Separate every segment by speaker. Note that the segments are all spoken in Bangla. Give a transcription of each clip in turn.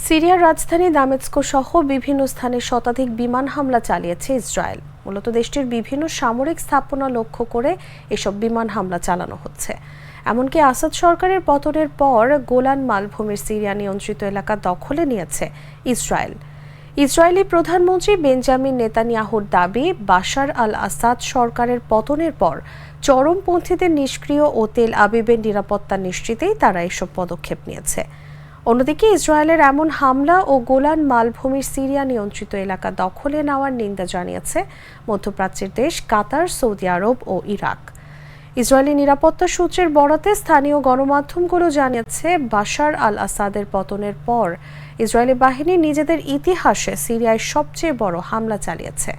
Speaker 1: সিরিয়ার রাজধানী দামেস্ক সহ বিভিন্ন স্থানে শতাধিক বিমান হামলা চালিয়েছে ইসরায়েল। মূলত দেশটির বিভিন্ন সামরিক স্থাপনা লক্ষ্য করে এসব বিমান হামলা চালানো হচ্ছে। এমনকি আসাদ সরকারের পতনের পর গোলান মালভূমির সিরিয়া নিয়ন্ত্রিত এলাকা দখলে নিয়েছে ইসরায়েল। ইসরায়েলি প্রধানমন্ত্রী বেঞ্জামিন নেতানিয়াহুর দাবি, বাশার আল আসাদ সরকারের পতনের পর চরমপন্থীদের নিষ্ক্রিয় ও তেল আবিবের নিরাপত্তা নিশ্চিতেই তারা এসব পদক্ষেপ নিয়েছে। অন্যদিকে ইসরায়েলের এমন হামলা ও গোলান মালভূমির সিরিয়া নিয়ন্ত্রিত এলাকা দখলে নেওয়ার নিন্দা জানিয়েছে মধ্যপ্রাচ্যের দেশ কাতার, সৌদি আরব ও ইরাক। ইসরায়েলি নিরাপত্তা সূত্রের বরাতে স্থানীয় গণমাধ্যমগুলো জানিয়েছে, বাশার আল আসাদের পতনের পর ইসরায়েলি বাহিনী নিজেদের ইতিহাসে সিরিয়ায় সবচেয়ে বড় হামলা চালিয়েছে।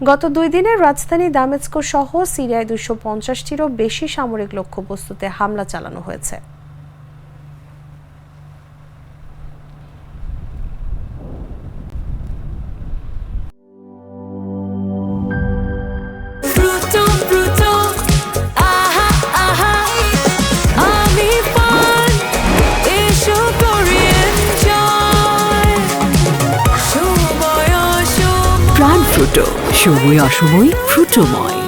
Speaker 1: গত 2 দিনে রাজধানী দামেস্ক সহ সিরিয়ায় 250টিরও বেশি সামরিক লক্ষ্যবস্তুতে হামলা চালানো হয়েছে।
Speaker 2: প্রাণ ফ্রুটো, সময় অসময় ফ্রুটোময়।